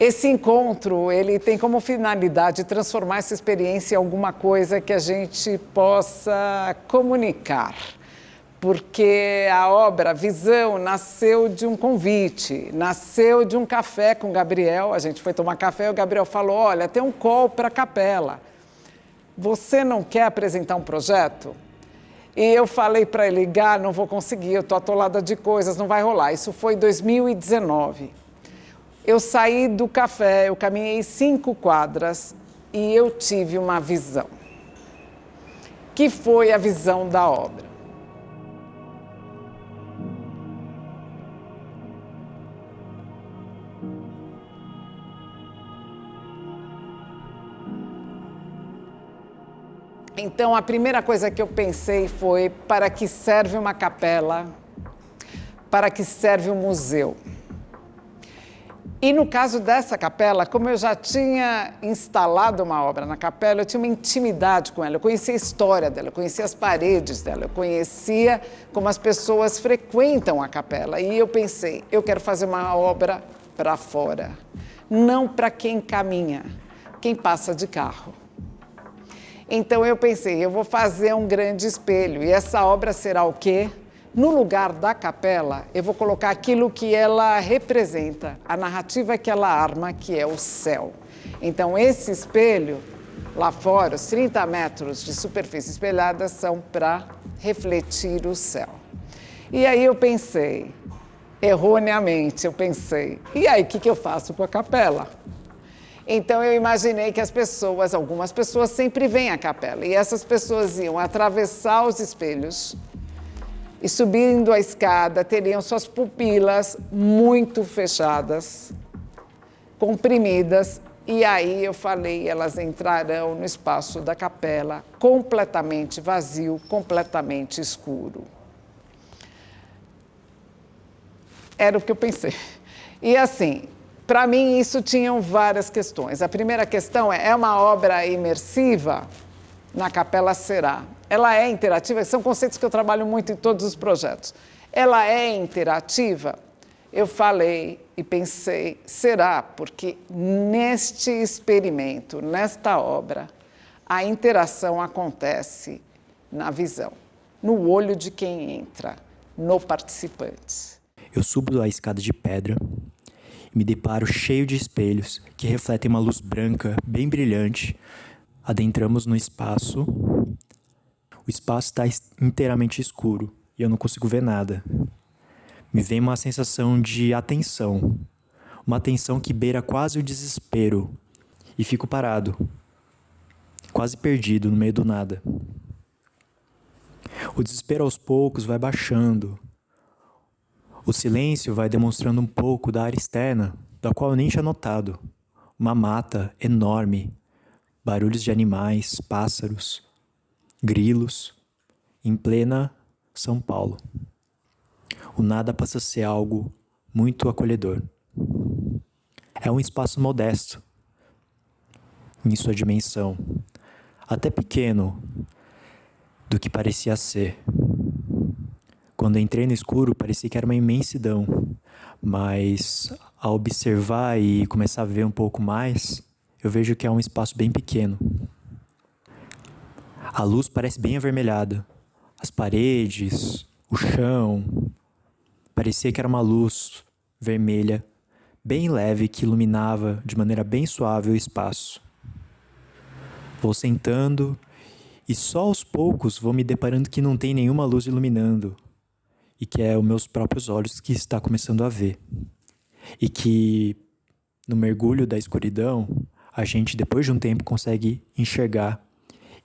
Esse encontro, ele tem como finalidade transformar essa experiência em alguma coisa que a gente possa comunicar. Porque a obra Visão nasceu de um convite, nasceu de um café com o Gabriel. A gente foi tomar café e o Gabriel falou, olha, tem um call para a capela. Você não quer apresentar um projeto? E eu falei para ele, Gá, não vou conseguir, eu estou atolada de coisas, não vai rolar. Isso foi em 2019. Eu saí do café, eu caminhei 5 quadras e eu tive uma visão. Que foi a visão da obra. Então, a primeira coisa que eu pensei foi para que serve uma capela, para que serve um museu. E no caso dessa capela, como eu já tinha instalado uma obra na capela, eu tinha uma intimidade com ela, eu conhecia a história dela, eu conhecia as paredes dela, eu conhecia como as pessoas frequentam a capela. E eu pensei, eu quero fazer uma obra para fora, não para quem caminha, quem passa de carro. Então eu pensei, eu vou fazer um grande espelho e essa obra será o quê? No lugar da capela, eu vou colocar aquilo que ela representa, a narrativa que ela arma, que é o céu. Então esse espelho, lá fora, os 30 metros de superfície espelhada são para refletir o céu. E aí eu pensei, erroneamente eu pensei, e aí o que eu faço com a capela? Então eu imaginei que algumas pessoas sempre vêm à capela e essas pessoas iam atravessar os espelhos e subindo a escada teriam suas pupilas muito fechadas, comprimidas e aí eu falei, elas entrarão no espaço da capela completamente vazio, completamente escuro. Era o que eu pensei. E assim, para mim, isso tinham várias questões. A primeira questão é uma obra imersiva? Na capela será. Ela é interativa? São conceitos que eu trabalho muito em todos os projetos. Ela é interativa? Eu falei e pensei, será? Porque neste experimento, nesta obra, a interação acontece na visão, no olho de quem entra, no participante. Eu subo a escada de pedra. Me deparo cheio de espelhos que refletem uma luz branca bem brilhante. Adentramos no espaço. O espaço está inteiramente escuro e eu não consigo ver nada. Me vem uma sensação de atenção. Uma atenção que beira quase o desespero. E fico parado, quase perdido no meio do nada. O desespero aos poucos vai baixando. O silêncio vai demonstrando um pouco da área externa, da qual eu nem tinha notado. Uma mata enorme, barulhos de animais, pássaros, grilos, em plena São Paulo. O nada passa a ser algo muito acolhedor. É um espaço modesto em sua dimensão, até pequeno do que parecia ser. Quando entrei no escuro, parecia que era uma imensidão, mas ao observar e começar a ver um pouco mais, eu vejo que é um espaço bem pequeno. A luz parece bem avermelhada. As paredes, o chão, parecia que era uma luz vermelha, bem leve, que iluminava de maneira bem suave o espaço. Vou sentando e só aos poucos vou me deparando que não tem nenhuma luz iluminando. E que é os meus próprios olhos que está começando a ver. E que no mergulho da escuridão, a gente depois de um tempo consegue enxergar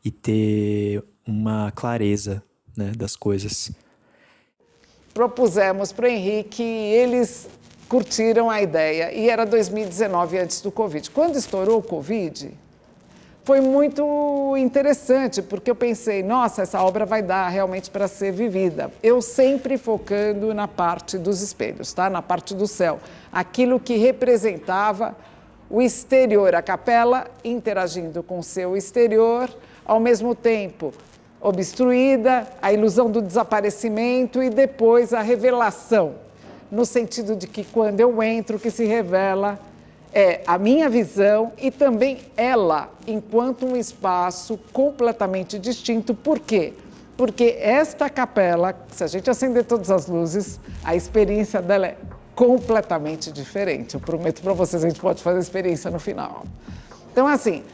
e ter uma clareza, né, das coisas. Propusemos para o Henrique e eles curtiram a ideia. E era 2019, antes do Covid. Quando estourou o Covid, foi muito interessante, porque eu pensei, nossa, essa obra vai dar realmente para ser vivida. Eu sempre focando na parte dos espelhos, tá? Na parte do céu. Aquilo que representava o exterior, a capela interagindo com o seu exterior, ao mesmo tempo obstruída, a ilusão do desaparecimento e depois a revelação, no sentido de que quando eu entro, o que se revela É a minha visão e também ela, enquanto um espaço completamente distinto. Por quê? Porque esta capela, se a gente acender todas as luzes, a experiência dela é completamente diferente. Eu prometo para vocês, a gente pode fazer a experiência no final. Então, assim,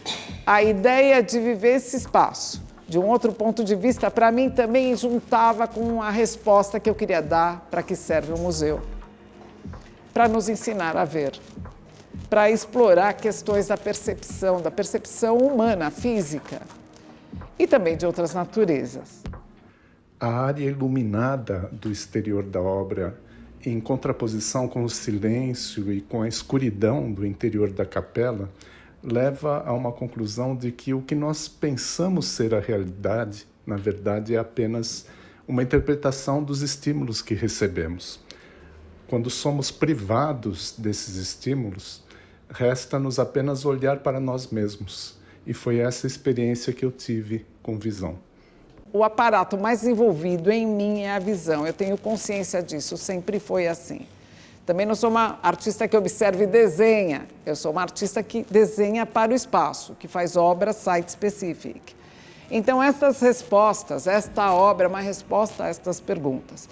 a ideia de viver esse espaço de um outro ponto de vista, para mim também juntava com a resposta que eu queria dar para que serve o museu. Para nos ensinar a ver, para explorar questões da percepção humana, física, e também de outras naturezas. A área iluminada do exterior da obra, em contraposição com o silêncio e com a escuridão do interior da capela, leva a uma conclusão de que o que nós pensamos ser a realidade, na verdade, é apenas uma interpretação dos estímulos que recebemos. Quando somos privados desses estímulos, resta-nos apenas olhar para nós mesmos. E foi essa experiência que eu tive com visão. O aparato mais desenvolvido em mim é a visão. Eu tenho consciência disso, sempre foi assim. Também não sou uma artista que observa e desenha. Eu sou uma artista que desenha para o espaço, que faz obra site-specific. Então, essas respostas, esta obra é uma resposta a estas perguntas.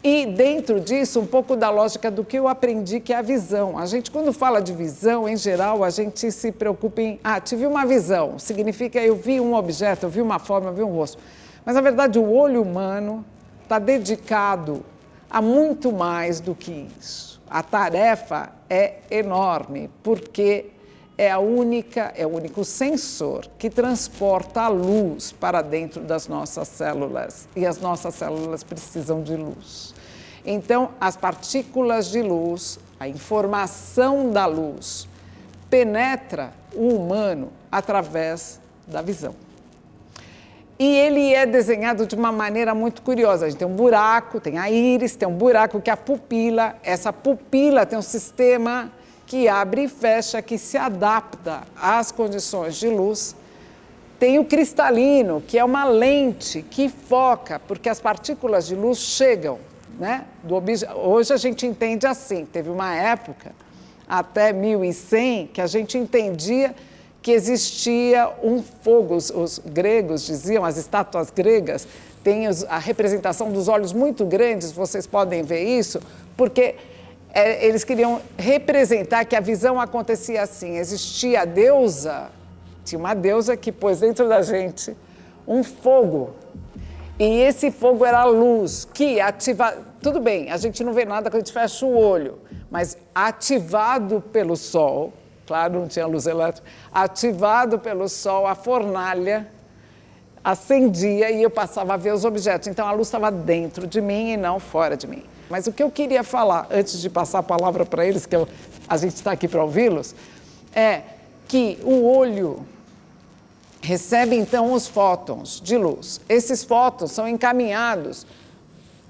E dentro disso, um pouco da lógica do que eu aprendi, que é a visão. A gente, quando fala de visão, em geral, a gente se preocupa em... tive uma visão. Significa eu vi um objeto, eu vi uma forma, eu vi um rosto. Mas, na verdade, o olho humano está dedicado a muito mais do que isso. A tarefa é enorme, porque é o único sensor que transporta a luz para dentro das nossas células. E as nossas células precisam de luz. Então, as partículas de luz, a informação da luz, penetra o humano através da visão. E ele é desenhado de uma maneira muito curiosa. A gente tem um buraco, tem a íris, tem um buraco que é a pupila. Essa pupila tem um sistema que abre e fecha, que se adapta às condições de luz. Tem o cristalino, que é uma lente que foca, porque as partículas de luz chegam, né, do objeto. Hoje a gente entende assim. Teve uma época, até 1100, que a gente entendia que existia um fogo. Os gregos diziam, as estátuas gregas têm a representação dos olhos muito grandes, vocês podem ver isso, porque eles queriam representar que a visão acontecia assim. Existia a deusa, tinha uma deusa que pôs dentro da gente um fogo. E esse fogo era a luz, que ativa... Tudo bem, a gente não vê nada quando a gente fecha o olho, mas ativado pelo sol... Claro, não tinha luz elétrica. Ativado pelo sol, a fornalha acendia e eu passava a ver os objetos. Então, a luz estava dentro de mim e não fora de mim. Mas o que eu queria falar, antes de passar a palavra para eles, que a gente está aqui para ouvi-los, é que o olho recebe, então, os fótons de luz. Esses fótons são encaminhados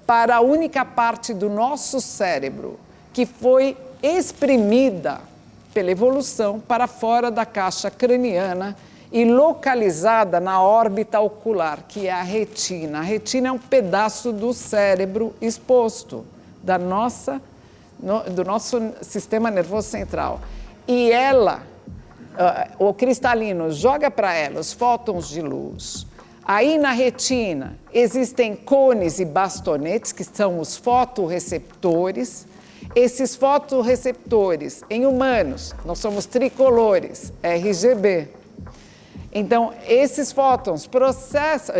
para a única parte do nosso cérebro que foi exprimida pela evolução para fora da caixa craniana e localizada na órbita ocular, que é a retina. A retina é um pedaço do cérebro exposto, do nosso sistema nervoso central. E ela, o cristalino, joga para ela os fótons de luz. Aí na retina existem cones e bastonetes, que são os fotorreceptores. Esses fotorreceptores, em humanos, nós somos tricolores, RGB. Então, esses fótons processam,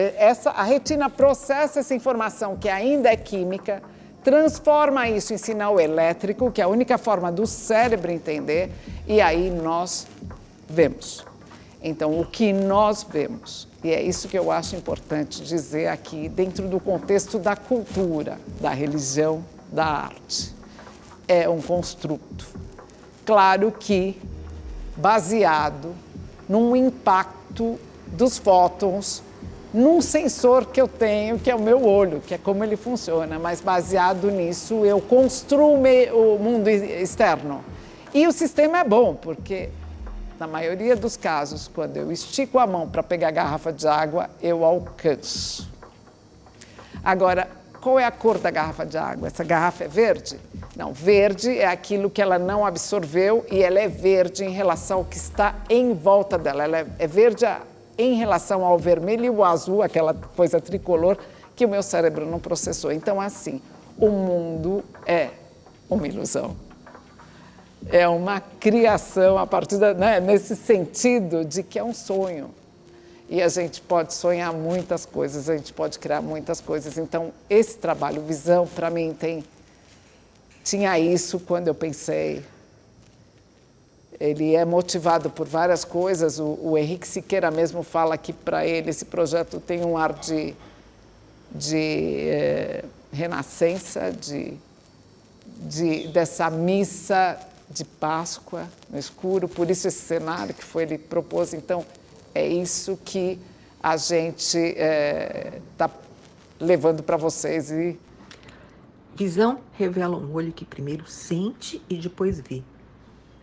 a retina processa essa informação que ainda é química, transforma isso em sinal elétrico, que é a única forma do cérebro entender, e aí nós vemos. Então, o que nós vemos, e é isso que eu acho importante dizer aqui, dentro do contexto da cultura, da religião, da arte. É um construto. Claro que baseado num impacto dos fótons, num sensor que eu tenho, que é o meu olho, que é como ele funciona, mas baseado nisso eu construo o mundo externo. E o sistema é bom, porque na maioria dos casos, quando eu estico a mão para pegar a garrafa de água, eu alcanço. Agora, qual é a cor da garrafa de água? Essa garrafa é verde? Não, verde é aquilo que ela não absorveu e ela é verde em relação ao que está em volta dela. Ela é verde em relação ao vermelho e o azul, aquela coisa tricolor, que o meu cérebro não processou. Então, assim, o mundo é uma ilusão. É uma criação a partir nesse sentido de que é um sonho. E a gente pode sonhar muitas coisas, a gente pode criar muitas coisas. Então, esse trabalho, Visão, para mim, tinha isso quando eu pensei. Ele é motivado por várias coisas. O Henrique Siqueira mesmo fala que, para ele, esse projeto tem um ar de renascença, dessa missa de Páscoa no escuro. Por isso esse cenário que ele propôs. Então, é isso que a gente está levando para vocês. Visão revela um olho que primeiro sente e depois vê.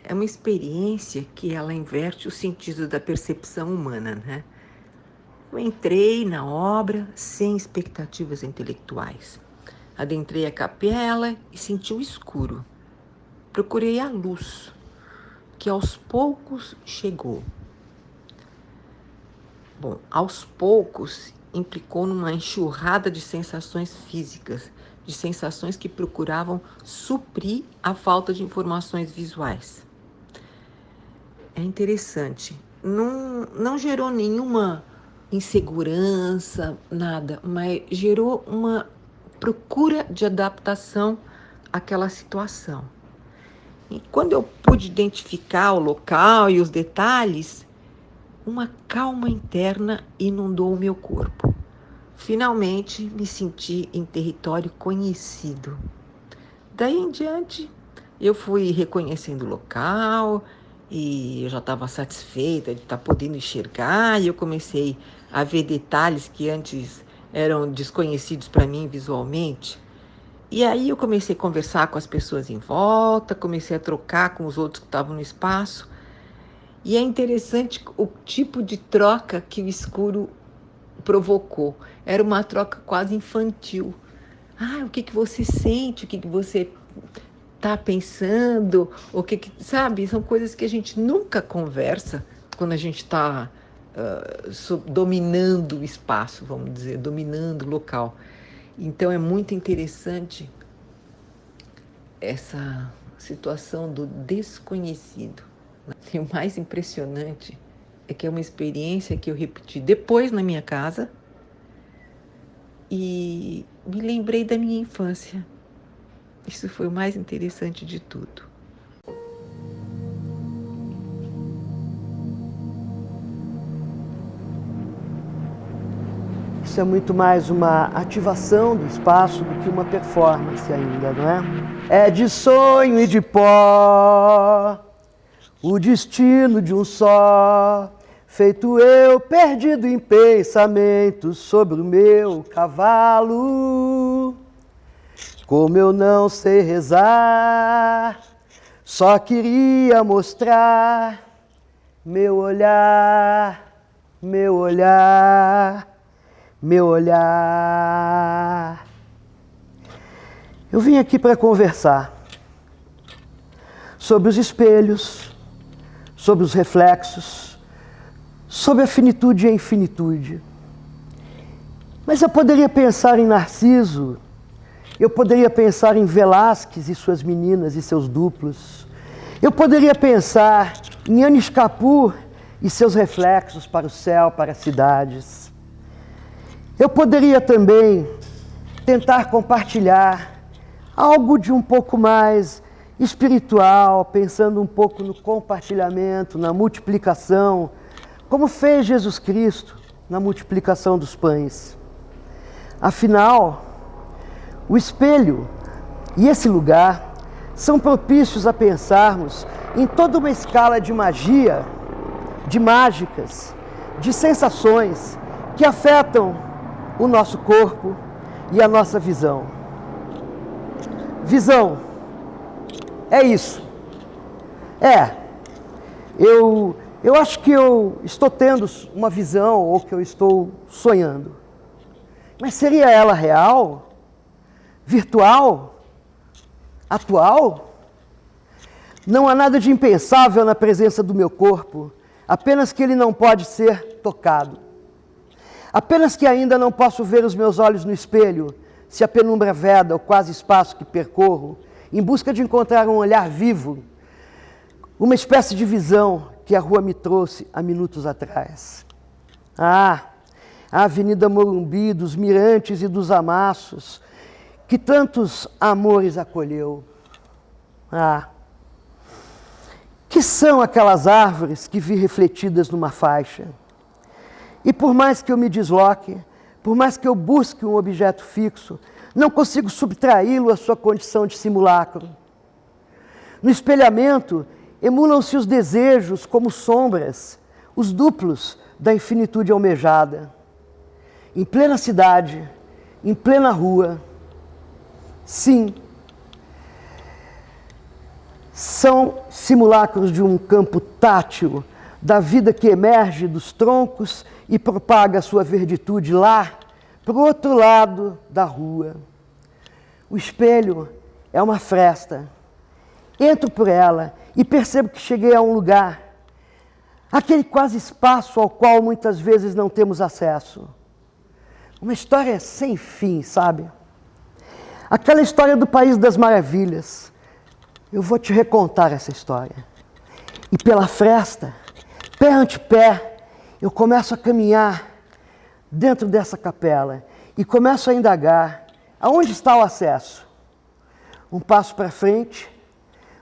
É uma experiência que ela inverte o sentido da percepção humana, né? Eu entrei na obra sem expectativas intelectuais. Adentrei a capela e senti o escuro. Procurei a luz, que aos poucos chegou. Bom, aos poucos implicou numa enxurrada de sensações físicas, de sensações que procuravam suprir a falta de informações visuais. É interessante, não gerou nenhuma insegurança, nada, mas gerou uma procura de adaptação àquela situação. E quando eu pude identificar o local e os detalhes, uma calma interna inundou o meu corpo. Finalmente me senti em território conhecido. Daí em diante, eu fui reconhecendo o local e eu já estava satisfeita de estar podendo enxergar, e eu comecei a ver detalhes que antes eram desconhecidos para mim visualmente. E aí eu comecei a conversar com as pessoas em volta, comecei a trocar com os outros que estavam no espaço. E é interessante o tipo de troca que o escuro provocou. Era uma troca quase infantil. O que você sente? O que você está pensando? Sabe? São coisas que a gente nunca conversa quando a gente está dominando o espaço, vamos dizer, dominando o local. Então é muito interessante essa situação do desconhecido. E o mais impressionante é que é uma experiência que eu repeti depois na minha casa e me lembrei da minha infância. Isso foi o mais interessante de tudo. Isso é muito mais uma ativação do espaço do que uma performance ainda, não é? É de sonho e de pó, o destino de um só, feito eu perdido em pensamentos sobre o meu cavalo. Como eu não sei rezar, só queria mostrar meu olhar, meu olhar, meu olhar. Eu vim aqui para conversar sobre os espelhos, sobre os reflexos, sobre a finitude e a infinitude. Mas eu poderia pensar em Narciso, eu poderia pensar em Velázquez e suas meninas e seus duplos, eu poderia pensar em Anish Kapoor e seus reflexos para o céu, para as cidades. Eu poderia também tentar compartilhar algo de um pouco mais espiritual, pensando um pouco no compartilhamento, na multiplicação, como fez Jesus Cristo na multiplicação dos pães. Afinal, o espelho e esse lugar são propícios a pensarmos em toda uma escala de magia, de mágicas, de sensações que afetam o nosso corpo e a nossa visão. Visão é isso. Eu acho que eu estou tendo uma visão ou que eu estou sonhando. Mas seria ela real? Virtual? atual? Não há nada de impensável na presença do meu corpo, apenas que ele não pode ser tocado. Apenas que ainda não posso ver os meus olhos no espelho, se a penumbra veda o quase espaço que percorro, em busca de encontrar um olhar vivo, uma espécie de visão que a rua me trouxe há minutos atrás. Ah, a Avenida Morumbi, dos mirantes e dos amassos, que tantos amores acolheu. Ah, que são aquelas árvores que vi refletidas numa faixa. E por mais que eu me desloque, por mais que eu busque um objeto fixo, não consigo subtraí-lo à sua condição de simulacro. No espelhamento, emulam-se os desejos como sombras, os duplos da infinitude almejada. Em plena cidade, em plena rua, sim, são simulacros de um campo tátil, da vida que emerge dos troncos e propaga sua verditude lá, para o outro lado da rua. O espelho é uma fresta. Entro por ela e percebo que cheguei a um lugar, aquele quase espaço ao qual muitas vezes não temos acesso. Uma história sem fim, sabe? Aquela história do País das Maravilhas. Eu vou te recontar essa história. E pela fresta, pé ante pé, eu começo a caminhar dentro dessa capela e começo a indagar aonde está o acesso. Um passo para frente,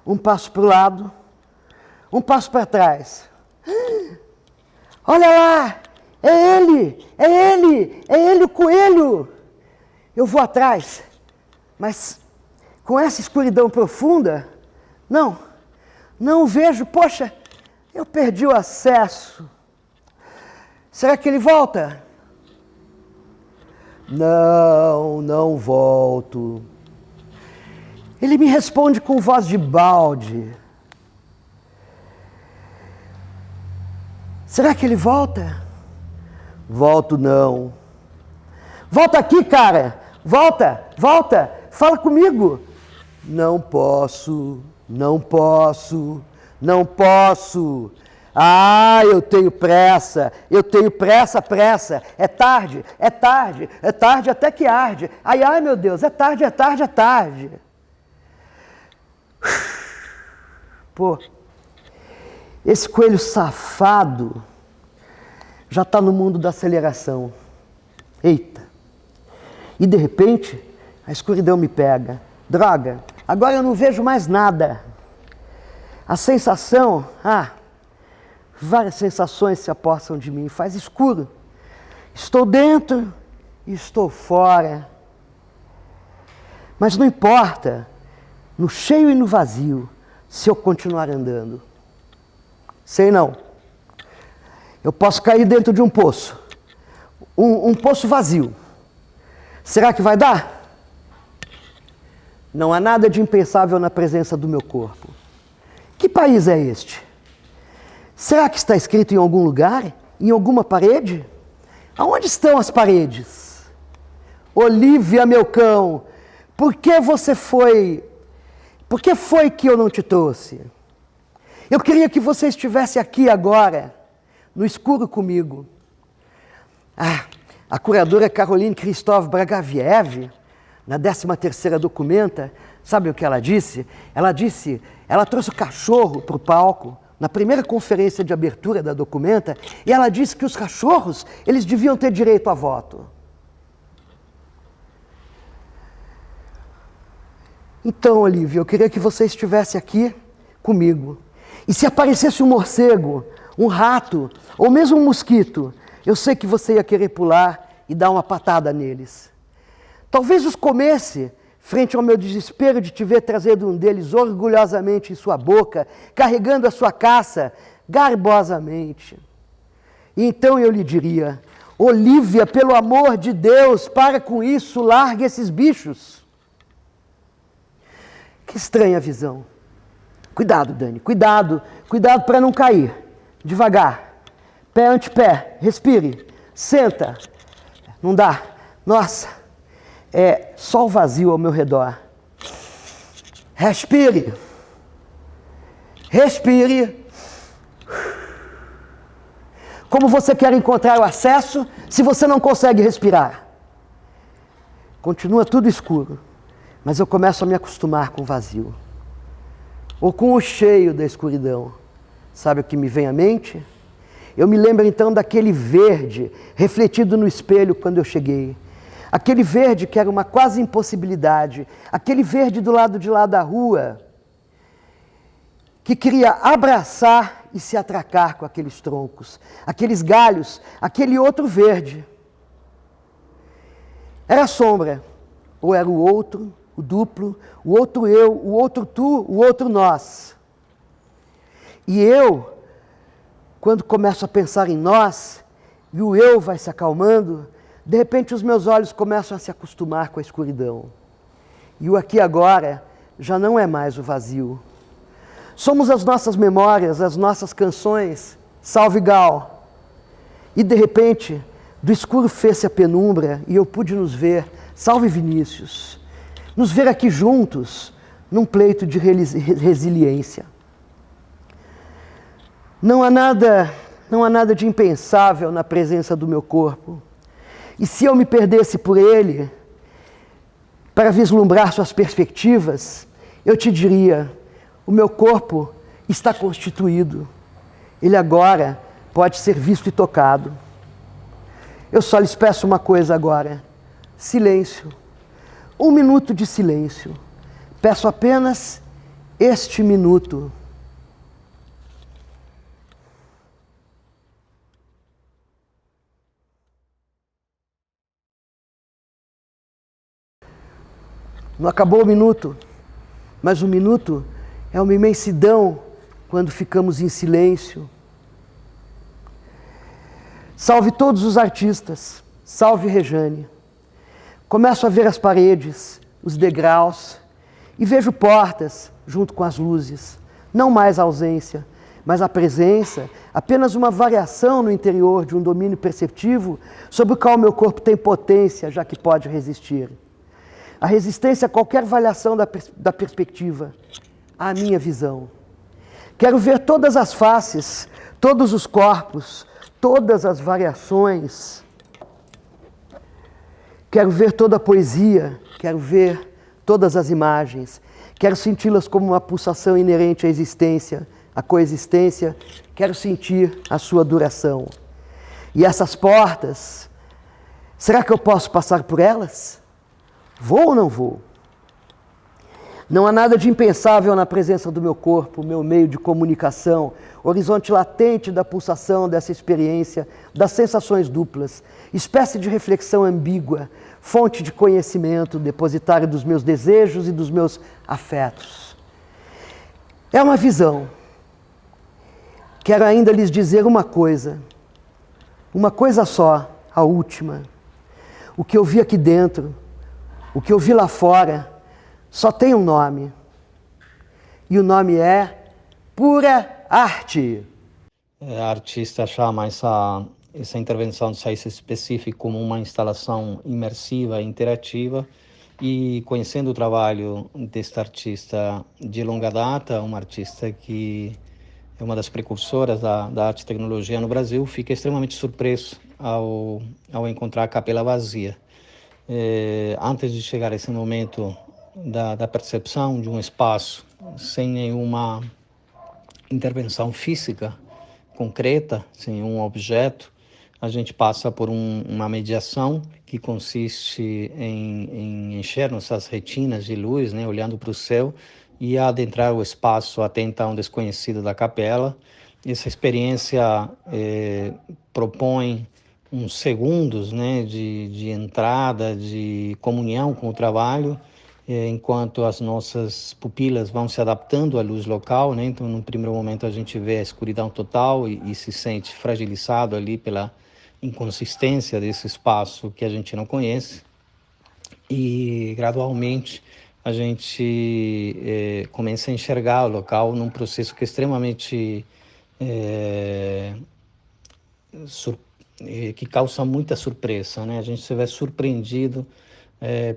um passo para o lado, um passo para trás. Olha lá, é ele o coelho. Eu vou atrás, mas com essa escuridão profunda, não vejo, poxa, eu perdi o acesso. Será que ele volta? Não volto. Ele me responde com voz de balde. Será que ele volta? Volto não. Volta aqui, cara. Volta. Fala comigo. Não posso. Ah, eu tenho pressa. É tarde até que arde. Ai, meu Deus, é tarde. Pô, esse coelho safado já está no mundo da aceleração. Eita! E de repente, a escuridão me pega. Droga, agora eu não vejo mais nada. A sensação, várias sensações se apossam de mim, faz escuro. Estou dentro e estou fora. Mas não importa, no cheio e no vazio, se eu continuar andando. Sei não. Eu posso cair dentro de um poço. Um poço vazio. Será que vai dar? Não há nada de impensável na presença do meu corpo. Que país é este? Será que está escrito em algum lugar? Em alguma parede? Aonde estão as paredes? Olívia, meu cão, por que foi que eu não te trouxe? Eu queria que você estivesse aqui agora, no escuro comigo. A curadora Caroline Christophe Bragaviev, na 13ª Documenta, sabe o que ela disse? Ela trouxe o cachorro para o palco, na primeira conferência de abertura da Documenta, e ela disse que os cachorros, eles deviam ter direito a voto. Então, Olívia, eu queria que você estivesse aqui comigo. E se aparecesse um morcego, um rato, ou mesmo um mosquito, eu sei que você ia querer pular e dar uma patada neles. Talvez os comesse, frente ao meu desespero de te ver trazendo um deles orgulhosamente em sua boca, carregando a sua caça garbosamente. E então eu lhe diria: Olívia, pelo amor de Deus, para com isso, largue esses bichos. Que estranha visão. Cuidado, Dani, cuidado para não cair. Devagar, pé ante pé, respire, senta. Não dá, nossa, é só o vazio ao meu redor. Respire. Respire. Como você quer encontrar o acesso se você não consegue respirar? Continua tudo escuro, mas eu começo a me acostumar com o vazio. Ou com o cheio da escuridão. Sabe o que me vem à mente? Eu me lembro então daquele verde refletido no espelho quando eu cheguei. Aquele verde que era uma quase impossibilidade. Aquele verde do lado de lá da rua, que queria abraçar e se atracar com aqueles troncos, aqueles galhos, aquele outro verde. Era a sombra, ou era o outro, o duplo, o outro eu, o outro tu, o outro nós. E eu, quando começo a pensar em nós, e o eu vai se acalmando, de repente os meus olhos começam a se acostumar com a escuridão. E o aqui e agora já não é mais o vazio. Somos as nossas memórias, as nossas canções, salve Gal. E de repente, do escuro fez-se a penumbra e eu pude nos ver, salve Vinícius, nos ver aqui juntos, num pleito de resiliência. Não há nada de impensável na presença do meu corpo. E se eu me perdesse por ele, para vislumbrar suas perspectivas, eu te diria: o meu corpo está constituído. Ele agora pode ser visto e tocado. Eu só lhes peço uma coisa agora: silêncio. 1 minuto de silêncio. Peço apenas este minuto. Não acabou o minuto, mas o minuto é uma imensidão quando ficamos em silêncio. Salve todos os artistas, salve Rejane. Começo a ver as paredes, os degraus, e vejo portas junto com as luzes. Não mais a ausência, mas a presença, apenas uma variação no interior de um domínio perceptivo sobre o qual meu corpo tem potência, já que pode resistir. A resistência a qualquer variação da perspectiva, à minha visão. Quero ver todas as faces, todos os corpos, todas as variações. Quero ver toda a poesia, quero ver todas as imagens. Quero senti-las como uma pulsação inerente à existência, à coexistência. Quero sentir a sua duração. E essas portas, será que eu posso passar por elas? Vou ou não vou? Não há nada de impensável na presença do meu corpo, meu meio de comunicação, horizonte latente da pulsação dessa experiência, das sensações duplas, espécie de reflexão ambígua, fonte de conhecimento, depositário dos meus desejos e dos meus afetos. É uma visão. Quero ainda lhes dizer uma coisa só, a última. O que eu vi aqui dentro, o que eu vi lá fora, só tem um nome. E o nome é pura arte. A artista chama essa intervenção de size específico como uma instalação imersiva e interativa. E conhecendo o trabalho desta artista de longa data, uma artista que é uma das precursoras da arte e tecnologia no Brasil, fica extremamente surpreso ao encontrar a capela vazia. Antes de chegar a esse momento da percepção de um espaço sem nenhuma intervenção física concreta, sem um objeto, a gente passa por uma mediação que consiste em encher nossas retinas de luz, né, olhando para o céu e adentrar o espaço atento a um desconhecido da capela. Essa experiência propõe uns segundos, né, de entrada, de comunhão com o trabalho, enquanto as nossas pupilas vão se adaptando à luz local, né? Então, no primeiro momento, a gente vê a escuridão total e se sente fragilizado ali pela inconsistência desse espaço que a gente não conhece. E, gradualmente, a gente começa a enxergar o local num processo que é extremamente que causa muita surpresa, né? A gente se vê surpreendido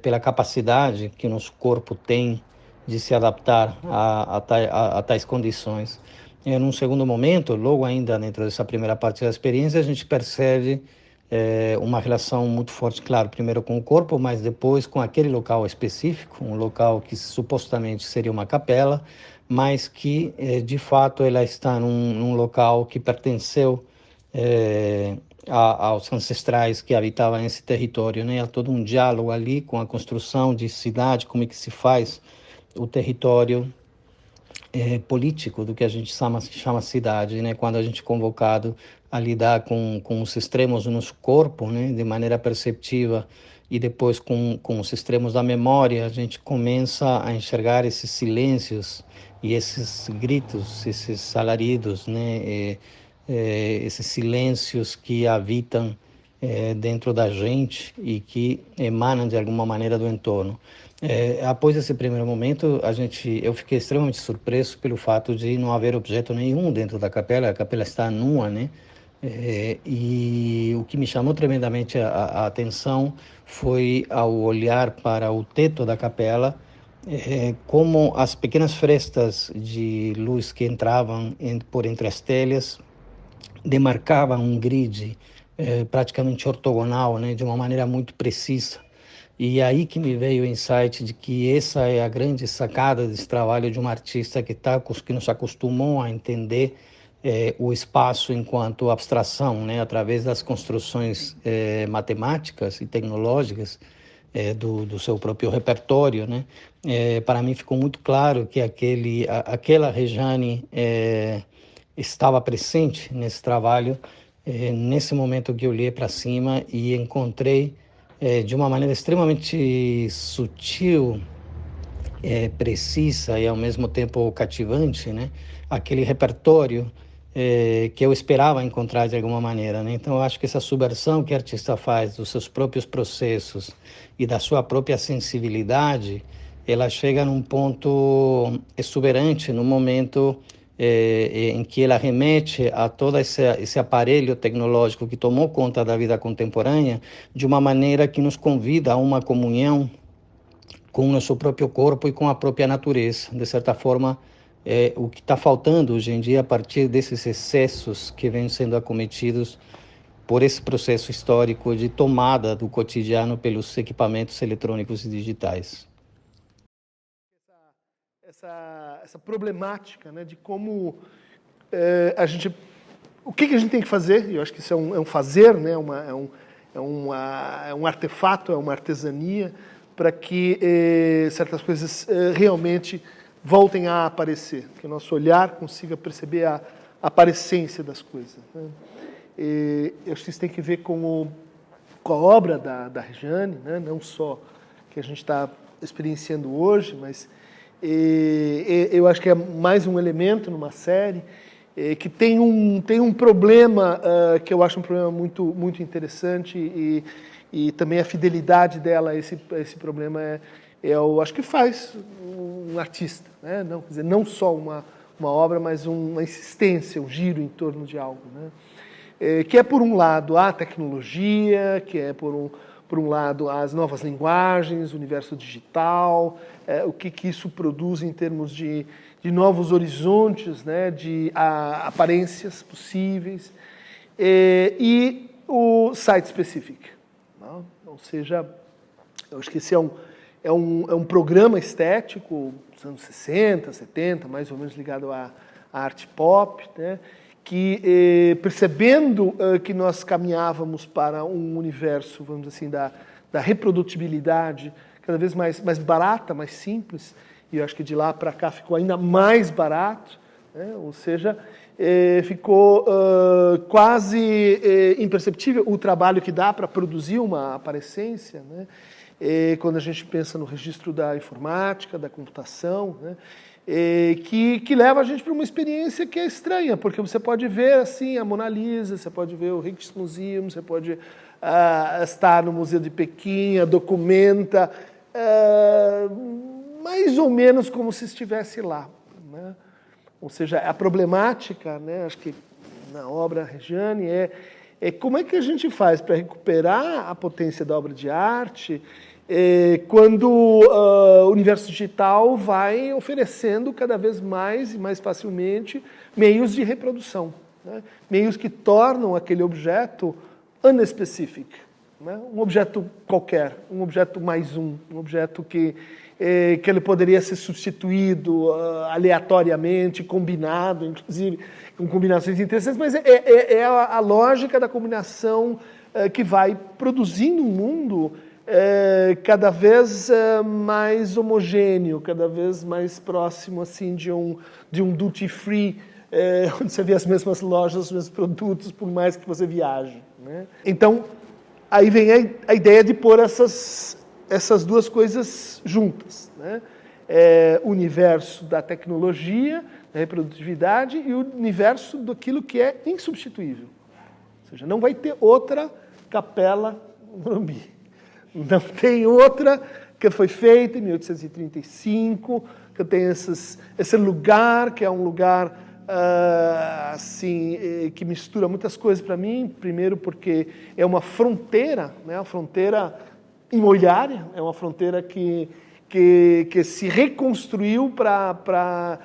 pela capacidade que o nosso corpo tem de se adaptar a tais condições. Num segundo momento, logo ainda dentro dessa primeira parte da experiência, a gente percebe uma relação muito forte, claro, primeiro com o corpo, mas depois com aquele local específico, um local que supostamente seria uma capela, mas que, de fato, ela está num local que pertenceu aos ancestrais que habitavam esse território, né? Há todo um diálogo ali com a construção de cidade, como é que se faz o território político do que a gente chama cidade, né? Quando a gente é convocado a lidar com os extremos do nosso corpo, né? De maneira perceptiva, e depois com os extremos da memória, a gente começa a enxergar esses silêncios e esses gritos, esses alaridos, né? Esses silêncios que habitam dentro da gente e que emanam de alguma maneira do entorno. Após esse primeiro momento, eu fiquei extremamente surpreso pelo fato de não haver objeto nenhum dentro da capela. A capela está nua, né? E o que me chamou tremendamente a atenção foi ao olhar para o teto da capela, como as pequenas frestas de luz que entravam por entre as telhas demarcavam um grid praticamente ortogonal, né? De uma maneira muito precisa. E aí que me veio o insight de que essa é a grande sacada desse trabalho de um artista que nos acostumou a entender o espaço enquanto abstração, né, através das construções matemáticas e tecnológicas do seu próprio repertório, né. Para mim ficou muito claro que aquela Rejane estava presente nesse trabalho, nesse momento que eu olhei para cima e encontrei de uma maneira extremamente sutil, precisa e ao mesmo tempo cativante, né? Aquele repertório que eu esperava encontrar de alguma maneira, né? Então eu acho que essa subversão que o artista faz dos seus próprios processos e da sua própria sensibilidade, ela chega num ponto exuberante, no momento em que ela remete a todo esse aparelho tecnológico que tomou conta da vida contemporânea de uma maneira que nos convida a uma comunhão com o nosso próprio corpo e com a própria natureza. De certa forma, o que está faltando hoje em dia a partir desses excessos que vêm sendo acometidos por esse processo histórico de tomada do cotidiano pelos equipamentos eletrônicos e digitais. Essa problemática, né, de como o que a gente tem que fazer, e eu acho que isso é um fazer, né, é um artefato, é uma artesania, para que certas coisas realmente voltem a aparecer, que o nosso olhar consiga perceber a aparência das coisas, né. Eu acho que isso tem que ver com a obra da Rejane, né, não só que a gente está experienciando hoje, mas eu acho que é mais um elemento numa série que tem um problema que eu acho um problema muito, muito interessante e também a fidelidade dela a esse problema eu acho que faz um artista, né? Não, quer dizer, não só uma obra, mas uma insistência, um giro em torno de algo, né? Que é, por um lado, a tecnologia, que é, por um lado, as novas linguagens, o universo digital, o que isso produz em termos de novos horizontes, né, de aparências possíveis, e o site-specific. Não? Ou seja, eu acho que esse é um programa estético dos anos 60, 70, mais ou menos ligado à arte pop, né, que, percebendo que nós caminhávamos para um universo, vamos dizer assim, da reprodutibilidade cada vez mais barata, mais simples, e eu acho que de lá para cá ficou ainda mais barato, né? Ou seja, ficou quase imperceptível o trabalho que dá para produzir uma aparência, né? Quando a gente pensa no registro da informática, da computação, né? Que leva a gente para uma experiência que é estranha, porque você pode ver assim a Mona Lisa, você pode ver o Rijksmuseum, você pode estar no Museu de Pequim, documenta mais ou menos como se estivesse lá, né? Ou seja, a problemática, né, acho que na obra Rejane é como é que a gente faz para recuperar a potência da obra de arte quando o universo digital vai oferecendo cada vez mais e mais facilmente meios de reprodução, né? Meios que tornam aquele objeto unspecific, né? Um objeto qualquer, um objeto mais um objeto que ele poderia ser substituído aleatoriamente, combinado, inclusive com combinações interessantes, mas é a lógica da combinação que vai produzindo um mundo cada vez mais homogêneo, cada vez mais próximo assim de um duty free, onde você vê as mesmas lojas, os mesmos produtos, por mais que você viaje, né? Então, aí vem a ideia de pôr essas duas coisas juntas, né? O universo da tecnologia, da reprodutividade, e o universo daquilo que é insubstituível. Ou seja, não vai ter outra Capela Morumbi. Não tem outra que foi feita em 1835, que tem esse lugar, que é um lugar assim, que mistura muitas coisas para mim. Primeiro porque é uma fronteira, né? Uma fronteira imobiliária, é uma fronteira que se reconstruiu para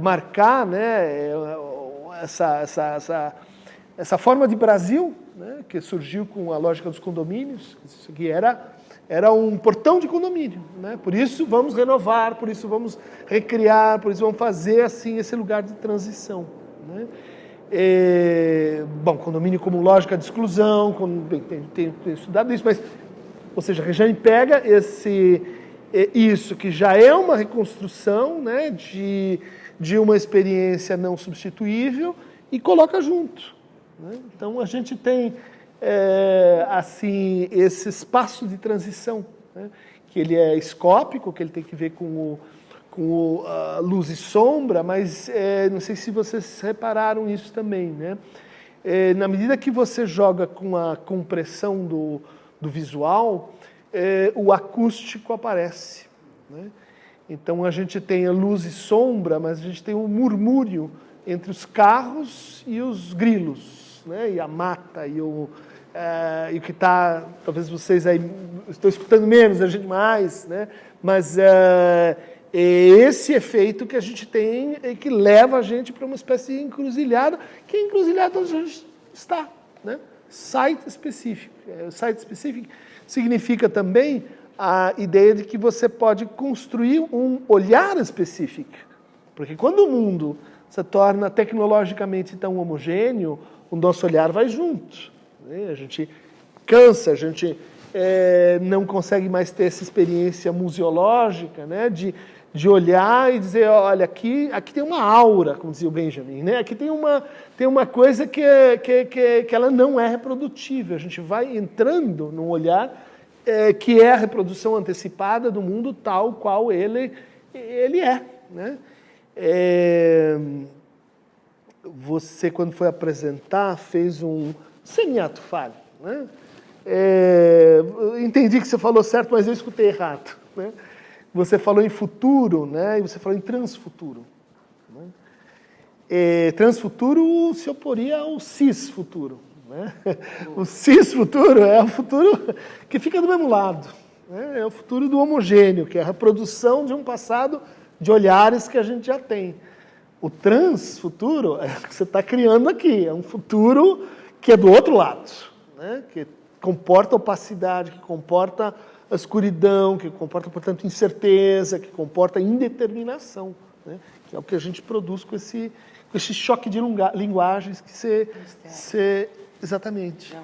marcar, né, essa forma de Brasil, né, que surgiu com a lógica dos condomínios. Isso aqui era um portão de condomínio, né? Por isso vamos renovar, por isso vamos recriar, por isso vamos fazer assim esse lugar de transição, né? Bom, condomínio como lógica de exclusão, tem estudado isso, mas, ou seja, a Rejane pega isso que já é uma reconstrução, né, de uma experiência não substituível e coloca junto, né? Então a gente tem assim esse espaço de transição, né, que ele é escópico, que ele tem que ver com luz e sombra, mas não sei se vocês repararam isso também, né? Na medida que você joga com a compressão do visual, o acústico aparece, né? Então a gente tem a luz e sombra, mas a gente tem um murmúrio entre os carros e os grilos, né? E a mata e o que está, talvez vocês aí estão escutando menos, a gente mais, né? Mas é esse efeito que a gente tem e que leva a gente para uma espécie de encruzilhada, que é a encruzilhada onde a gente está, né? Site specific. Site specific significa também a ideia de que você pode construir um olhar específico. Porque quando o mundo se torna tecnologicamente tão homogêneo, o nosso olhar vai junto, né? A gente cansa, a gente não consegue mais ter essa experiência museológica, né? De olhar e dizer, olha, aqui tem uma aura, como dizia o Benjamin, né? Aqui tem uma coisa que ela não é reprodutível. A gente vai entrando num olhar que é a reprodução antecipada do mundo tal qual ele é, né? Você, quando foi apresentar, fez um semi-ato falho, né? Entendi que você falou certo, mas eu escutei errado, né? Você falou em futuro, né? E você falou em transfuturo, né? Transfuturo se oporia ao cis-futuro, né? O cis-futuro é o futuro que fica do mesmo lado, né? É o futuro do homogêneo, que é a reprodução de um passado de olhares que a gente já tem. O transfuturo é o que você está criando aqui, é um futuro que é do outro lado, né? Que comporta opacidade, que comporta a escuridão, que comporta, portanto, incerteza, que comporta indeterminação, né? Que é o que a gente produz com esse choque de linguagens que você exatamente.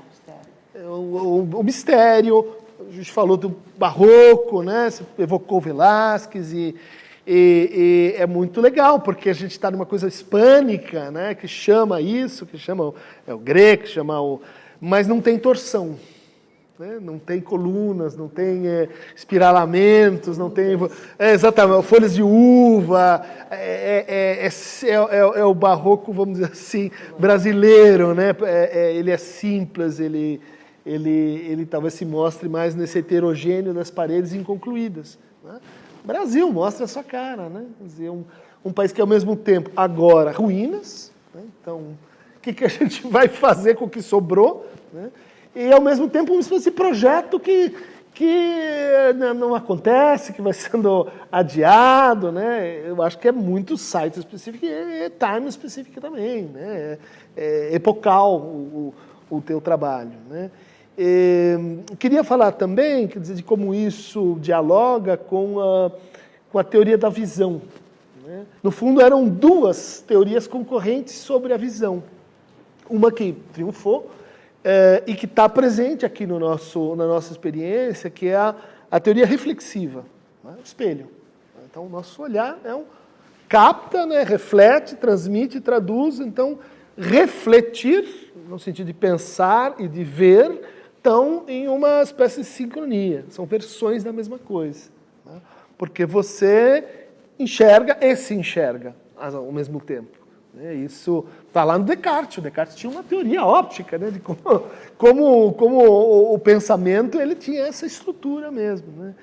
O mistério, a gente falou do barroco, né? Você evocou Velázquez e é muito legal, porque a gente está numa coisa hispânica, né? Que chama isso, que chama o grego, que chama mas não tem torção, né? Não tem colunas, não tem espiralamentos, não tem exatamente folhas de uva, é o barroco, vamos dizer assim, brasileiro, né? Ele é simples, ele talvez se mostre mais nesse heterogêneo das paredes inconcluídas, né? Brasil mostra a sua cara, né? Quer dizer, um país que ao mesmo tempo agora ruínas, né? Então o que a gente vai fazer com o que sobrou, né? E ao mesmo tempo esse projeto que que não acontece, que vai sendo adiado, né? Eu acho que é muito site específico e time específico também, né? É epocal o teu trabalho, né? Queria falar também, quer dizer, de como isso dialoga com a teoria da visão, né? No fundo, eram duas teorias concorrentes sobre a visão. Uma que triunfou, e que está presente aqui na nossa experiência, que é a teoria reflexiva, né? O espelho. Então, o nosso olhar capta, né? Reflete, transmite, traduz. Então, refletir, no sentido de pensar e de ver, estão em uma espécie de sincronia. São versões da mesma coisa, né? Porque você enxerga e se enxerga ao mesmo tempo. Isso está lá no Descartes. O Descartes tinha uma teoria óptica, né, de como o pensamento ele tinha essa estrutura mesmo, né?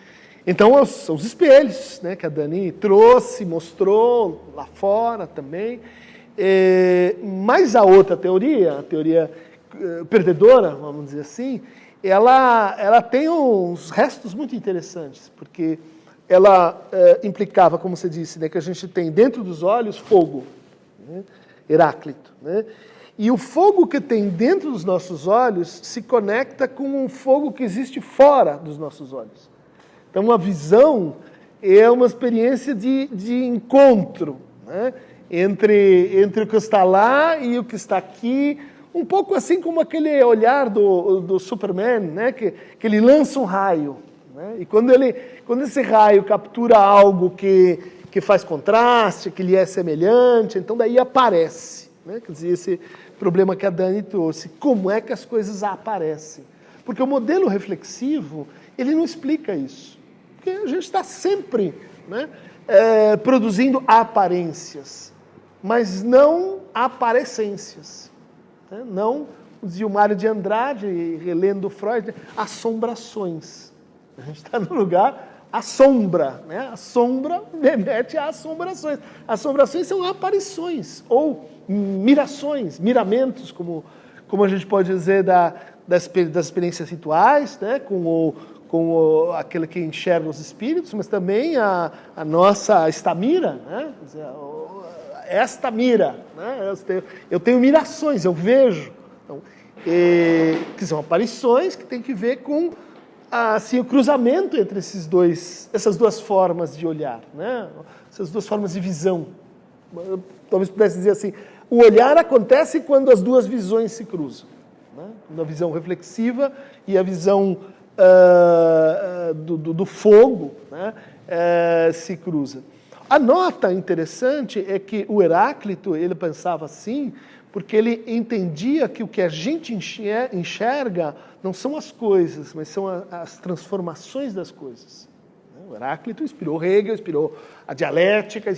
Então, os espelhos, né, que a Dani trouxe, mostrou lá fora também. Mas a outra teoria, a teoria perdedora, vamos dizer assim, ela tem uns restos muito interessantes, porque ela implicava, como você disse, né, que a gente tem dentro dos olhos fogo, né? Heráclito, né? E o fogo que tem dentro dos nossos olhos se conecta com um fogo que existe fora dos nossos olhos. Então, a visão é uma experiência de encontro, né? Entre o que está lá e o que está aqui, um pouco assim como aquele olhar do Superman, né? Que ele lança um raio, né? E quando esse raio captura algo que faz contraste, que lhe é semelhante, então daí aparece, né? Quer dizer, esse problema que a Dani trouxe, como é que as coisas aparecem? Porque o modelo reflexivo, ele não explica isso. Porque a gente está sempre, né, produzindo aparências, mas não aparecências, né? Não, dizia o Mário de Andrade, relendo Freud, assombrações. A gente está no lugar... A sombra, né? A sombra remete a assombrações. Assombrações são aparições, ou mirações, miramentos, como a gente pode dizer das experiências rituais, né? Com aquele que enxerga os espíritos, mas também a nossa estamira, né? Quer dizer, esta mira, né? Eu tenho mirações, eu vejo. Então, que são aparições que tem que ver com assim, o cruzamento entre essas duas formas de olhar, né? Essas duas formas de visão. Eu talvez pudesse dizer assim, o olhar acontece quando as duas visões se cruzam, né? Quando a visão reflexiva e a visão do fogo, né? Se cruzam. A nota interessante é que o Heráclito, ele pensava assim, porque ele entendia que o que a gente enxerga não são as coisas, mas são as transformações das coisas. O Heráclito inspirou Hegel, inspirou a dialética.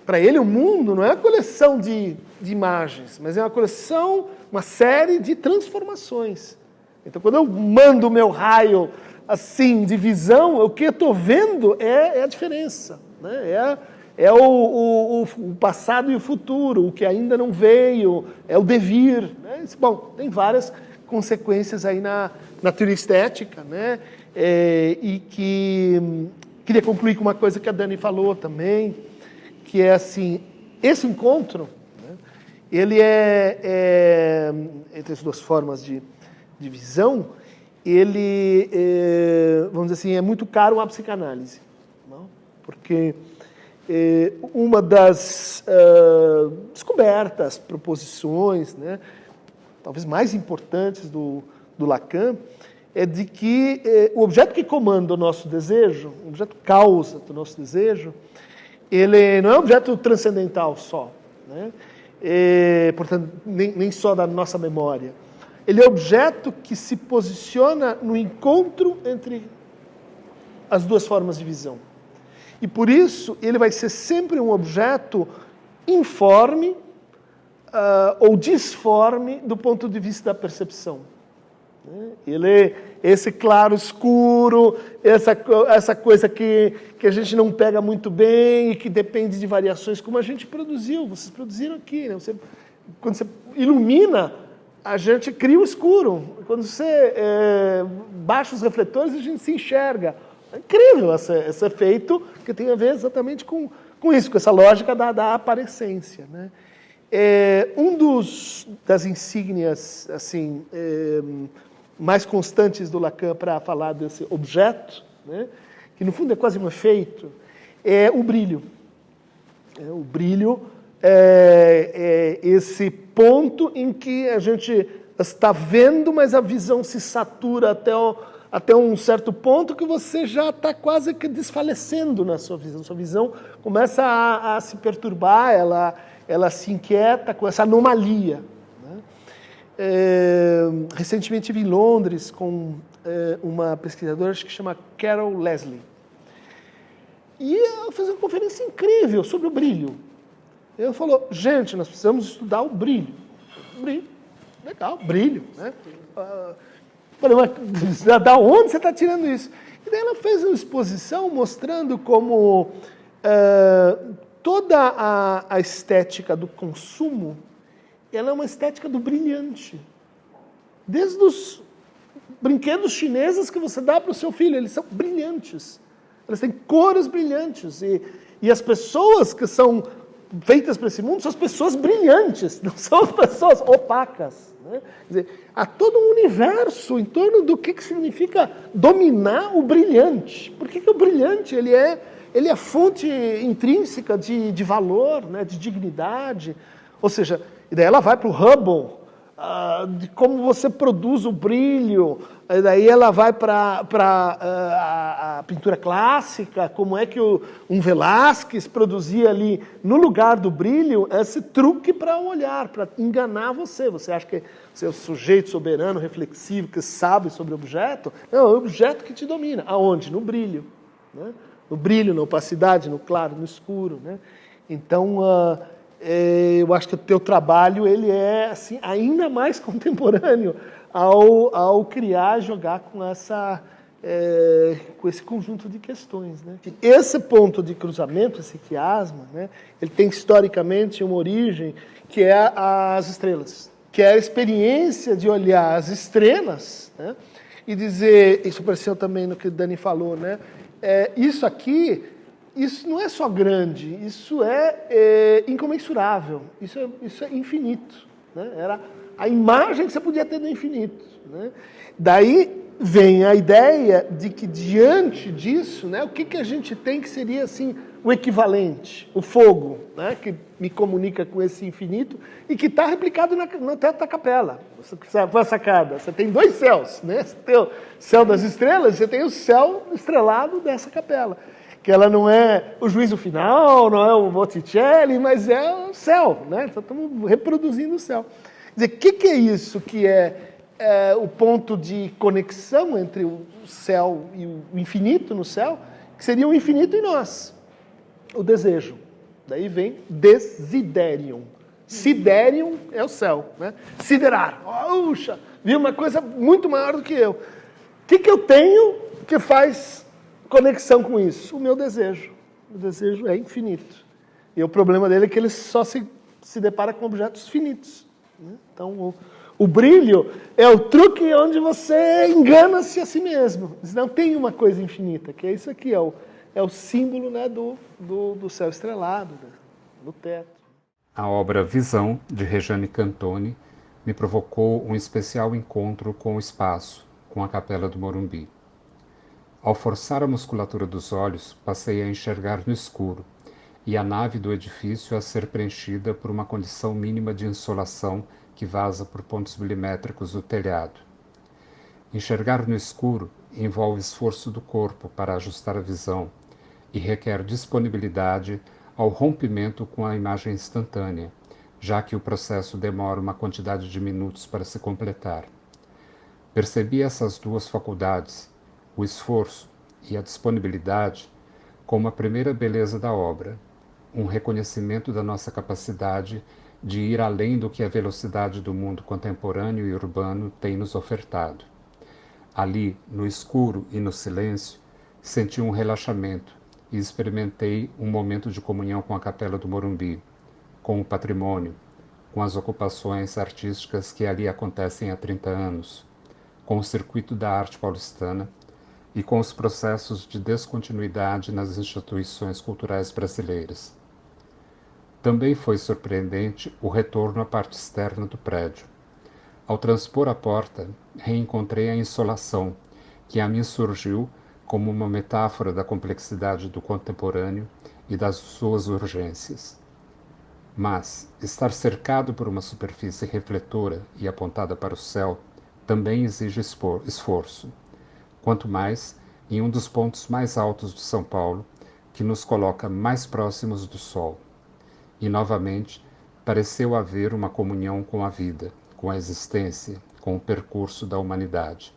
Para ele, o mundo não é uma coleção de imagens, mas é uma coleção, uma série de transformações. Então, quando eu mando o meu raio assim de visão, o que eu estou vendo é a diferença, né? É o passado e o futuro, o que ainda não veio, é o devir, né? Bom, tem várias consequências aí na teoria estética, né? E que queria concluir com uma coisa que a Dani falou também, que é assim, esse encontro, né? Ele entre as duas formas de visão, ele, vamos dizer assim, é muito caro a psicanálise, não? Porque uma das descobertas, proposições, né, talvez mais importantes do Lacan, é de que o objeto que comanda o nosso desejo, o objeto causa do nosso desejo, ele não é um objeto transcendental só, né? Portanto, nem só da nossa memória. Ele é objeto que se posiciona no encontro entre as duas formas de visão. E por isso, ele vai ser sempre um objeto informe ou disforme do ponto de vista da percepção. Ele é esse claro escuro, essa coisa que a gente não pega muito bem e que depende de variações, como a gente produziu, vocês produziram aqui, né? Quando você ilumina a gente cria o escuro. Quando você baixa os refletores, a gente se enxerga. É incrível esse efeito que tem a ver exatamente com isso, com essa lógica da aparência, né? Das insígnias assim, mais constantes do Lacan para falar desse objeto, né, que no fundo é quase um efeito, é o brilho. O brilho é esse ponto em que a gente está vendo, mas a visão se satura até um certo ponto que você já está quase que desfalecendo na sua visão. Sua visão começa a se perturbar, ela se inquieta com essa anomalia, né? Recentemente estive em Londres com uma pesquisadora que chama Carol Leslie. E ela fez uma conferência incrível sobre o brilho. Ela falou, gente, nós precisamos estudar o brilho. Brilho, legal, brilho, né? Falei, mas da onde você está tirando isso? E daí ela fez uma exposição mostrando como toda a estética do consumo, ela é uma estética do brilhante. Desde os brinquedos chineses que você dá para o seu filho, eles são brilhantes. Eles têm cores brilhantes. E as pessoas que são feitas para esse mundo são as pessoas brilhantes, não são as pessoas opacas, né? Quer dizer, há todo um universo em torno do que significa dominar o brilhante. Por que o brilhante ele é fonte intrínseca de valor, né, de dignidade? Ou seja, e daí ela vai para o Hubble, de como você produz o brilho, e daí ela vai para a pintura clássica, como é que um Velázquez produzia ali, no lugar do brilho, esse truque para o olhar, para enganar você. Você acha que você é o sujeito soberano, reflexivo, que sabe sobre o objeto? Não, é o objeto que te domina. Aonde? No brilho, né? No brilho, na opacidade, no claro, no escuro, né? Então, eu acho que o teu trabalho ele é assim, ainda mais contemporâneo ao criar, jogar com esse conjunto de questões, né? Esse ponto de cruzamento, esse quiasma, né, ele tem historicamente uma origem que é as estrelas, que é a experiência de olhar as estrelas, né, e dizer, isso apareceu também no que o Dani falou, né, isso aqui, isso não é só grande, isso é incomensurável, isso é infinito, né? Era a imagem que você podia ter do infinito, né? Daí vem a ideia de que diante disso, né, o que a gente tem que seria assim o equivalente, o fogo, né, que me comunica com esse infinito e que está replicado no teto da capela. Você foi a sacada, você tem dois céus, né? Você tem o céu das estrelas, você tem o céu estrelado dessa capela. Que ela não é o juízo final, não é o Botticelli, mas é o céu, né? Então, estamos reproduzindo o céu. Quer dizer, o que é isso que é o ponto de conexão entre o céu e o infinito no céu, que seria o infinito em nós, o desejo. Daí vem desiderium. Siderium é o céu, né? Siderar. Puxa, vi uma coisa muito maior do que eu. O que eu tenho que faz conexão com isso? O meu desejo. O desejo é infinito. E o problema dele é que ele só se depara com objetos finitos, né? Então, o brilho é o truque onde você engana-se a si mesmo. Não tem uma coisa infinita, que é isso aqui, é o símbolo, né, do céu estrelado, do teto. A obra Visão, de Rejane Cantoni, me provocou um especial encontro com o espaço, com a Capela do Morumbi. Ao forçar a musculatura dos olhos, passei a enxergar no escuro, e a nave do edifício a ser preenchida por uma condição mínima de insolação que vaza por pontos milimétricos do telhado. Enxergar no escuro envolve esforço do corpo para ajustar a visão e requer disponibilidade ao rompimento com a imagem instantânea, já que o processo demora uma quantidade de minutos para se completar. Percebi essas duas faculdades, o esforço e a disponibilidade, como a primeira beleza da obra, um reconhecimento da nossa capacidade de ir além do que a velocidade do mundo contemporâneo e urbano tem nos ofertado. Ali, no escuro e no silêncio, senti um relaxamento e experimentei um momento de comunhão com a Capela do Morumbi, com o patrimônio, com as ocupações artísticas que ali acontecem há 30 anos, com o circuito da arte paulistana e com os processos de descontinuidade nas instituições culturais brasileiras. Também foi surpreendente o retorno à parte externa do prédio. Ao transpor a porta, reencontrei a insolação, que a mim surgiu como uma metáfora da complexidade do contemporâneo e das suas urgências. Mas estar cercado por uma superfície refletora e apontada para o céu também exige esforço, quanto mais em um dos pontos mais altos de São Paulo, que nos coloca mais próximos do sol. E, novamente, pareceu haver uma comunhão com a vida, com a existência, com o percurso da humanidade.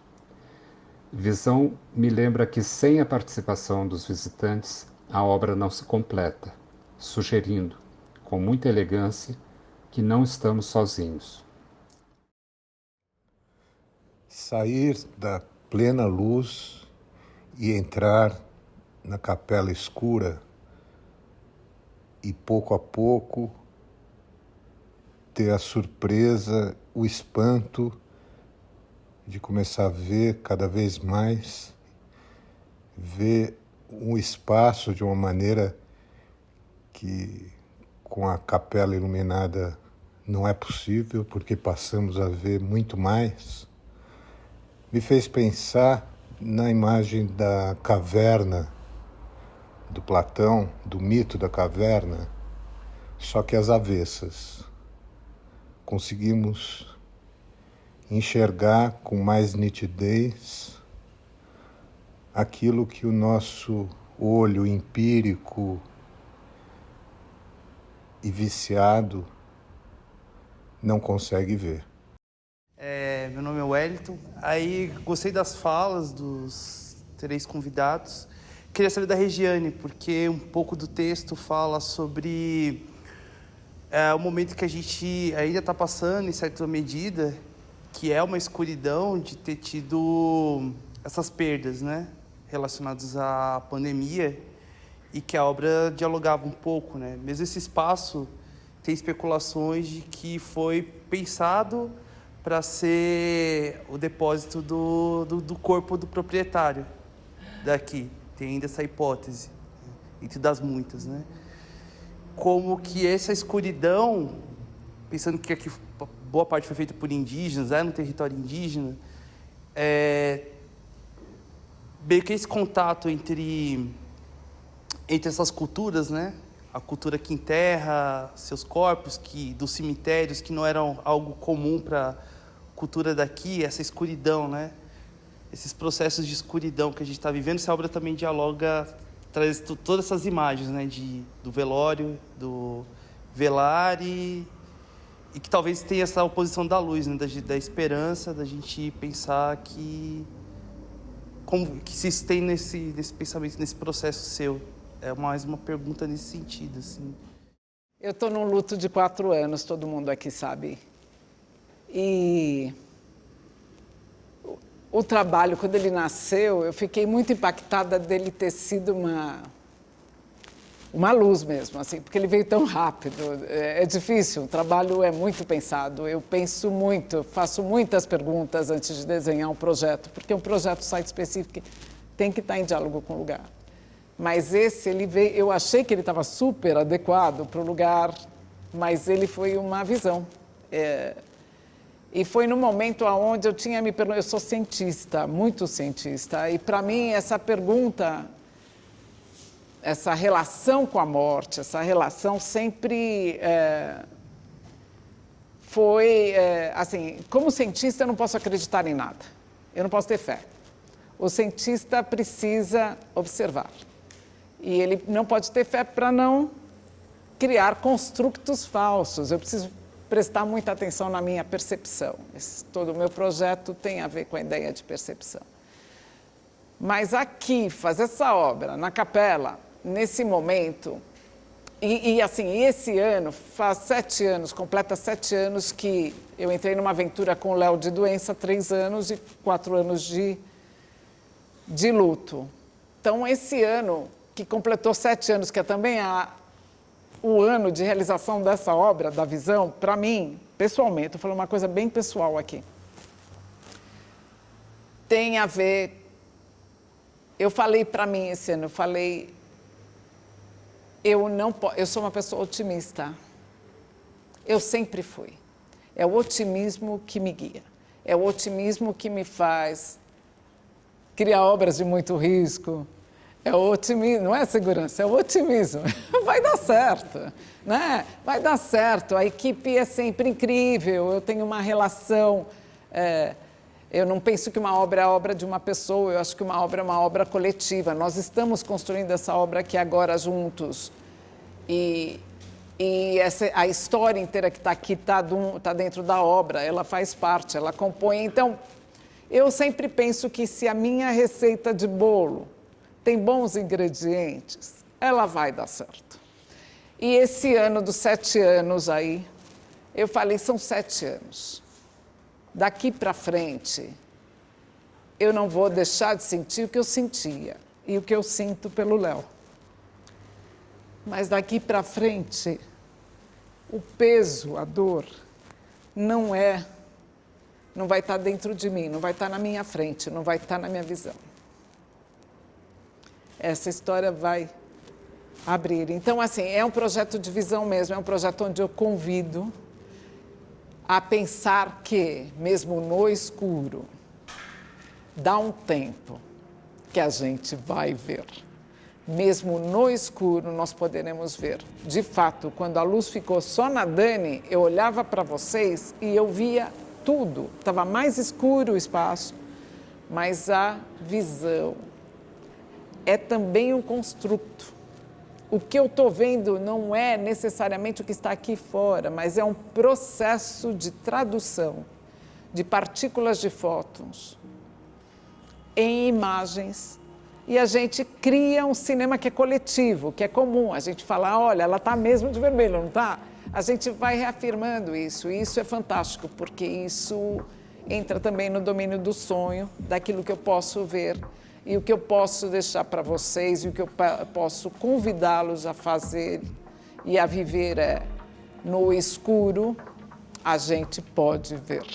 Visão me lembra que, sem a participação dos visitantes, a obra não se completa, sugerindo, com muita elegância, que não estamos sozinhos. Sair da plena luz e entrar na capela escura e, pouco a pouco, ter a surpresa, o espanto de começar a ver cada vez mais, ver um espaço de uma maneira que com a capela iluminada não é possível, porque passamos a ver muito mais, me fez pensar na imagem da caverna do Platão, do mito da caverna, só que às avessas. Conseguimos enxergar com mais nitidez aquilo que o nosso olho empírico e viciado não consegue ver. Meu nome é Wellington. Aí gostei das falas dos 3 convidados. Queria saber da Regiane, porque um pouco do texto fala sobre o momento que a gente ainda está passando, em certa medida, que é uma escuridão de ter tido essas perdas, né, relacionadas à pandemia, e que a obra dialogava um pouco, né? Mesmo esse espaço tem especulações de que foi pensado para ser o depósito do corpo do proprietário daqui. Tem ainda essa hipótese, entre das muitas, né? Como que essa escuridão, pensando que aqui boa parte foi feita por indígenas, no território indígena, meio que esse contato entre essas culturas, né? A cultura que enterra seus corpos, dos cemitérios, que não eram algo comum para a cultura daqui, essa escuridão, né? Esses processos de escuridão que a gente está vivendo, essa obra também dialoga, traz todas essas imagens, né? Do velório, do velar e que talvez tenha essa oposição da luz, né? Da esperança, da gente pensar que se isso tem nesse pensamento, nesse processo seu. É mais uma pergunta nesse sentido, assim. Eu estou num luto de 4 anos, todo mundo aqui sabe. E o trabalho, quando ele nasceu, eu fiquei muito impactada dele ter sido uma luz mesmo, assim, porque ele veio tão rápido. É difícil, o trabalho é muito pensado. Eu penso muito, faço muitas perguntas antes de desenhar um projeto, porque um projeto site específico tem que estar em diálogo com o lugar. Mas esse, ele veio, eu achei que ele estava super adequado para o lugar, mas ele foi uma visão. E foi no momento onde eu tinha me perguntado, eu sou cientista, muito cientista, e para mim essa pergunta, essa relação com a morte, essa relação sempre foi, assim, como cientista eu não posso acreditar em nada, eu não posso ter fé. O cientista precisa observar. E ele não pode ter fé para não criar construtos falsos. Eu preciso prestar muita atenção na minha percepção. Todo o meu projeto tem a ver com a ideia de percepção. Mas aqui, fazer essa obra na capela, nesse momento, assim, esse ano, faz 7 anos, completa 7 anos que eu entrei numa aventura com o Léo de doença, 3 anos e 4 anos de luto. Então, esse ano, que completou 7 anos, que é também o ano de realização dessa obra, da visão, para mim, pessoalmente, estou falando uma coisa bem pessoal aqui, tem a ver... Eu falei para mim esse ano, eu sou uma pessoa otimista. Eu sempre fui. É o otimismo que me guia. É o otimismo que me faz criar obras de muito risco. É o otimismo, não é segurança, é o otimismo. Vai dar certo, né? Vai dar certo. A equipe é sempre incrível. Eu tenho uma relação... eu não penso que uma obra é a obra de uma pessoa, eu acho que uma obra é uma obra coletiva. Nós estamos construindo essa obra aqui agora juntos. E a história inteira que está aqui está dentro da obra, ela faz parte, ela compõe. Então, eu sempre penso que se a minha receita de bolo tem bons ingredientes, ela vai dar certo. E esse ano dos 7 anos aí, eu falei, são 7 anos. Daqui para frente, eu não vou deixar de sentir o que eu sentia e o que eu sinto pelo Léo. Mas daqui para frente, o peso, a dor, não vai estar dentro de mim, não vai estar na minha frente, não vai estar na minha visão. Essa história vai abrir. Então, assim, é um projeto de visão mesmo, é um projeto onde eu convido a pensar que, mesmo no escuro, dá um tempo que a gente vai ver. Mesmo no escuro, nós poderemos ver. De fato, quando a luz ficou só na Dani, eu olhava para vocês e eu via tudo. Estava mais escuro o espaço, mas a visão é também um construto. O que eu estou vendo não é necessariamente o que está aqui fora, mas é um processo de tradução de partículas de fótons em imagens. E a gente cria um cinema que é coletivo, que é comum. A gente fala, olha, ela está mesmo de vermelho, não está? A gente vai reafirmando isso. E isso é fantástico, porque isso entra também no domínio do sonho, daquilo que eu posso ver. E o que eu posso deixar para vocês, e o que eu posso convidá-los a fazer e a viver no escuro, a gente pode ver.